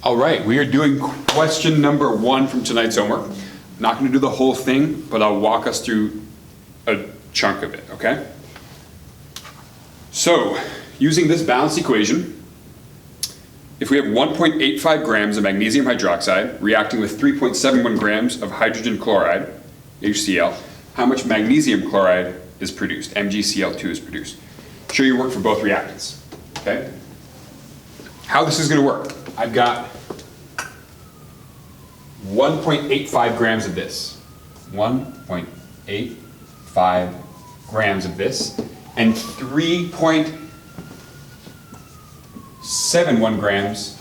All right, we are doing question number 1 from tonight's homework. I'm not going to do the whole thing, but I'll walk us through a chunk of it, okay? So, using this balanced equation, if we have 1.85 grams of magnesium hydroxide reacting with 3.71 grams of hydrogen chloride, HCl, how much magnesium chloride is produced? MgCl2 is produced. Show your work for both reactants, okay? How this is going to work. I've got 1.85 grams of this, 1.85 grams of this, and 3.71 grams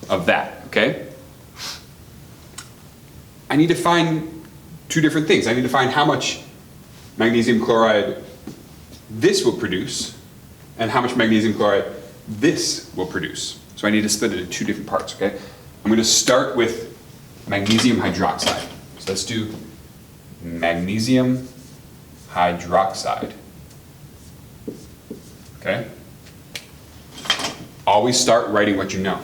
of that, okay? I need to find two different things. I need to find how much magnesium chloride this will produce and how much magnesium chloride this will produce. So I need to split it into two different parts, okay? I'm going to start with magnesium hydroxide. So let's do magnesium hydroxide. Okay? Always start writing what you know.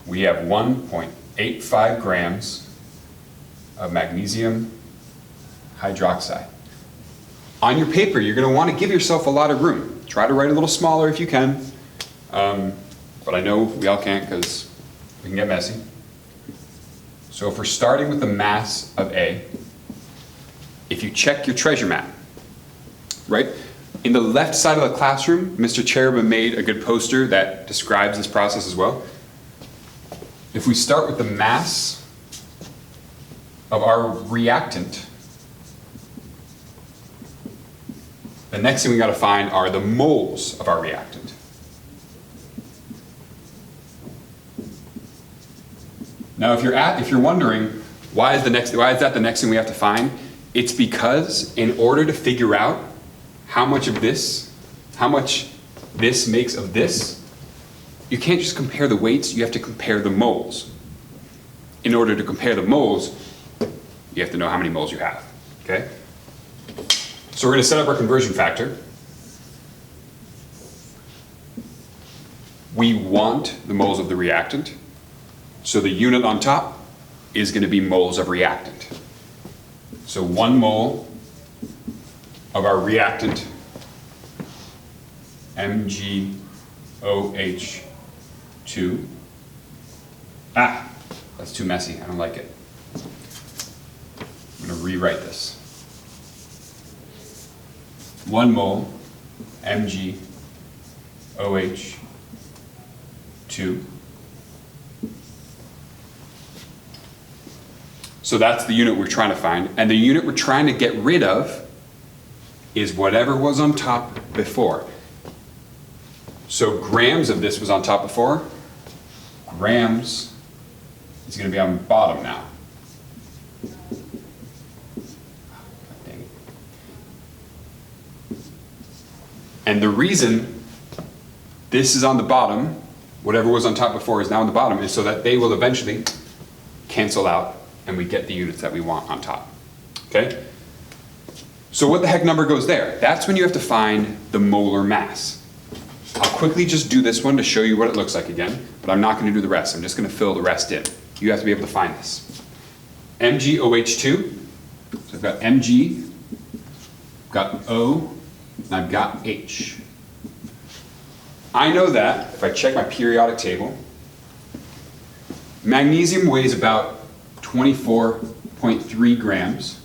We have 1.85 grams of magnesium hydroxide. On your paper, you're going to want to give yourself a lot of room. Try to write a little smaller if you can. But I know we all can't because we can get messy. So if we're starting with the mass of A, if you check your treasure map, right? In the left side of the classroom, Mr. Cherubin made a good poster that describes this process as well. If we start with the mass of our reactant, the next thing we got to find are the moles of our reactant. Now, if you're wondering why is that the next thing we have to find, it's because in order to figure out how much this makes of this, you can't just compare the weights, you have to compare the moles. In order to compare the moles, you have to know how many moles you have, okay? So we're going to set up our conversion factor. We want the moles of the reactant. So the unit on top is going to be moles of reactant. So 1 mole of our reactant, MgOH2. That's too messy. I don't like it. I'm going to rewrite this. 1 mole MgOH2. So that's the unit we're trying to find. And the unit we're trying to get rid of is whatever was on top before. So grams of this was on top before. Grams is going to be on the bottom now. Dang it. And the reason this is on the bottom, whatever was on top before is now on the bottom, is so that they will eventually cancel out and we get the units that we want on top, okay? So what the heck number goes there? That's when you have to find the molar mass. I'll quickly just do this one to show you what it looks like again, but I'm not going to do the rest. I'm just going to fill the rest in. You have to be able to find this. MgOH2, so I've got Mg, I've got O, and I've got H. I know that if I check my periodic table, magnesium weighs about 24.3 grams.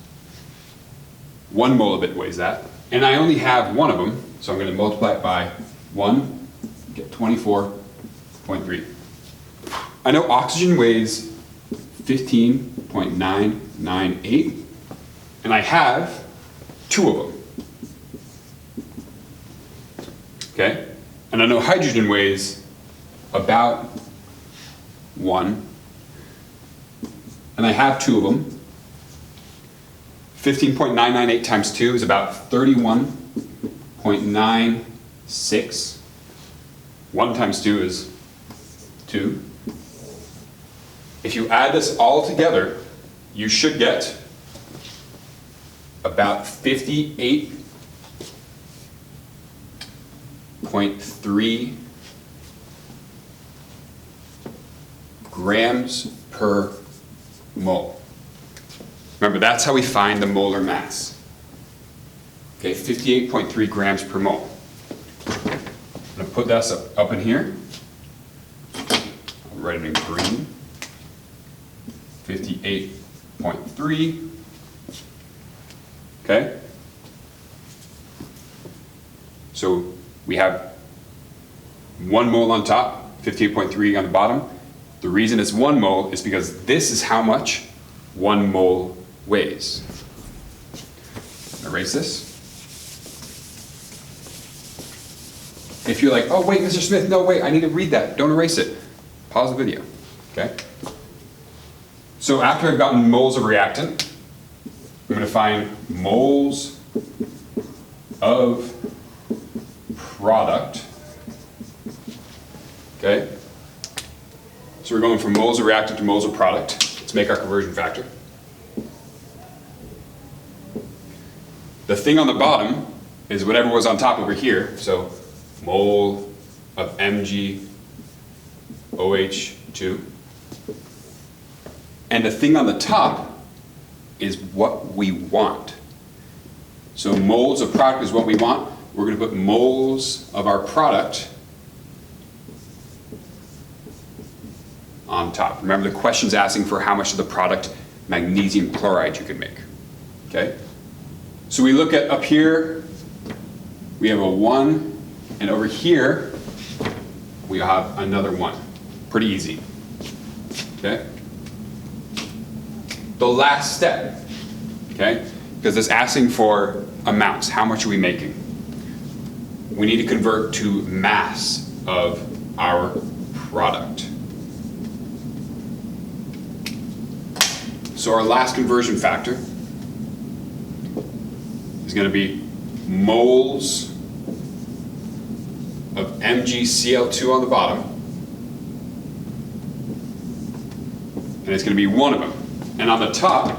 1 mole of it weighs that. And I only have 1 of them, so I'm going to multiply it by 1, get 24.3. I know oxygen weighs 15.998, and I have 2 of them. Okay? And I know hydrogen weighs about 1. And I have 2 of them. 15.998 times 2 is about 31.96. 1 times 2 is 2. If you add this all together, you should get about 58.3 grams per mole. Remember, that's how we find the molar mass. Okay, 58.3 grams per mole. I'm going to put this up in here. I'll write it in green. 58.3. Okay? So we have 1 mole on top, 58.3 on the bottom. The reason it's 1 mole is because this is how much 1 mole weighs. Erase this. If you're like, oh wait, Mr. Smith, no wait, I need to read that. Don't erase it. Pause the video. Okay? So after I've gotten moles of reactant, I'm going to find moles of product. Okay? So we're going from moles of reactant to moles of product. Let's make our conversion factor. The thing on the bottom is whatever was on top over here. So mole of MgOH2. And the thing on the top is what we want. So moles of product is what we want. We're going to put moles of our product on top. Remember, the question's asking for how much of the product magnesium chloride you can make. Okay? So we look at up here, we have a 1, and over here, we have another 1. Pretty easy. Okay? The last step, okay? Because it's asking for amounts. How much are we making? We need to convert to mass of our product. So our last conversion factor is going to be moles of MgCl2 on the bottom, and it's going to be 1 of them. And on the top,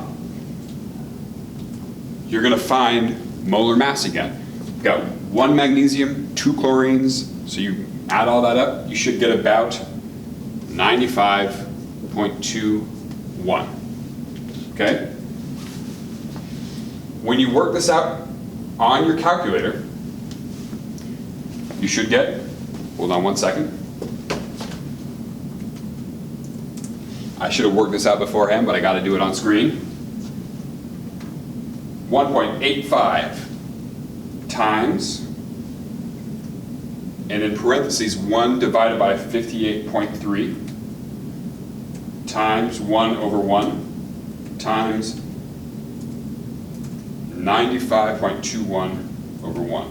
you're going to find molar mass again. You've got 1 magnesium, 2 chlorines, so you add all that up, you should get about 95.21. Okay? When you work this out on your calculator, you should get, hold on 1 second. I should have worked this out beforehand, but I got to do it on screen. 1.85 times, and in parentheses, 1 divided by 58.3 times 1 over 1 times 95.21 over 1.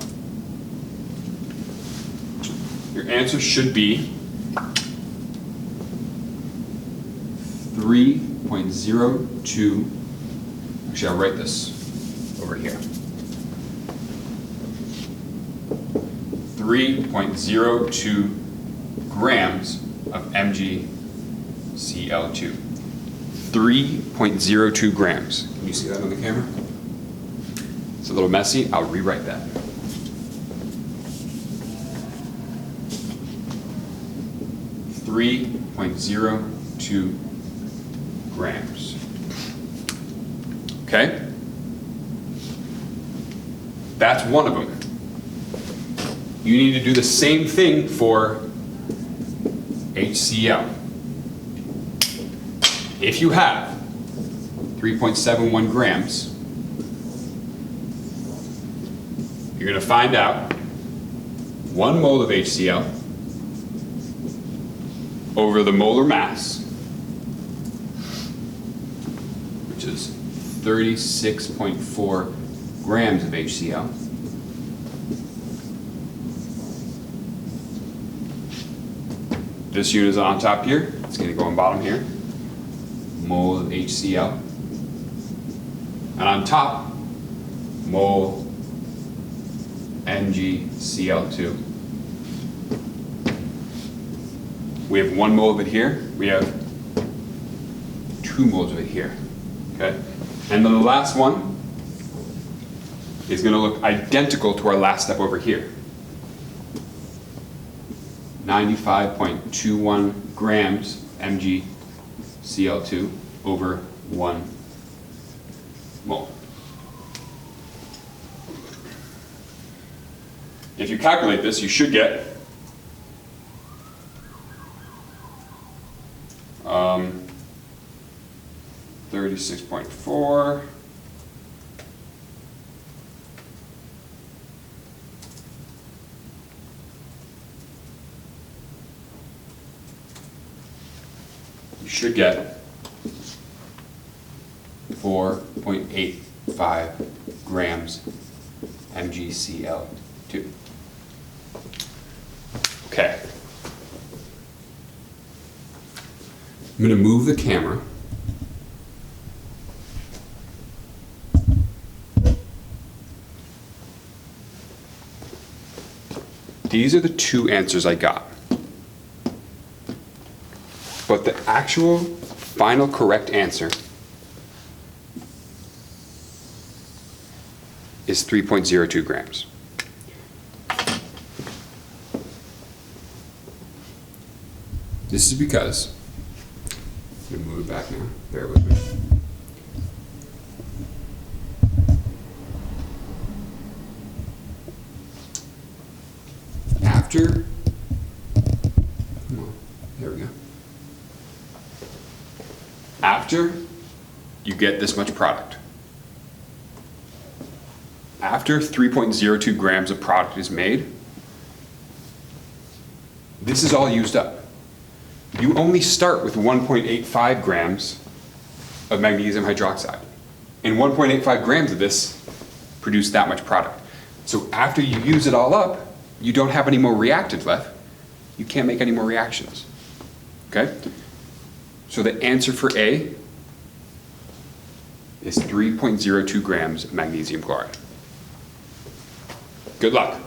Your answer should be 3.02. Actually, I'll write this over here. 3.02 grams of MgCl2. 3.02 grams. Can you see that on the camera? It's a little messy. I'll rewrite that. .02 grams. Okay? That's one of them. You need to do the same thing for HCl. If you have 3.71 grams, you're going to find out 1 mole of HCl over the molar mass, which is 36.4 grams of HCl. This unit is on top here. It's going to go on bottom here. Mole of HCl. And on top, mole MgCl2. We have 1 mole of it here. We have 2 moles of it here. Okay? And then the last one is going to look identical to our last step over here. 95.21 grams Cl2 over 1 mole. If you calculate this, you should get 36.4 you should get 4.85 grams MgCl2. Okay. I'm going to move the camera. These are the two answers I got. But the actual final correct answer is 3.02 grams. This is because, I'm going to move it back now, bear with me. After, come on, there we go. After you get this much product, after 3.02 grams of product is made, this is all used up. You only start with 1.85 grams of magnesium hydroxide. And 1.85 grams of this produce that much product. So after you use it all up, you don't have any more reactant left. You can't make any more reactions. Okay? So the answer for A is 3.02 grams of magnesium chloride. Good luck.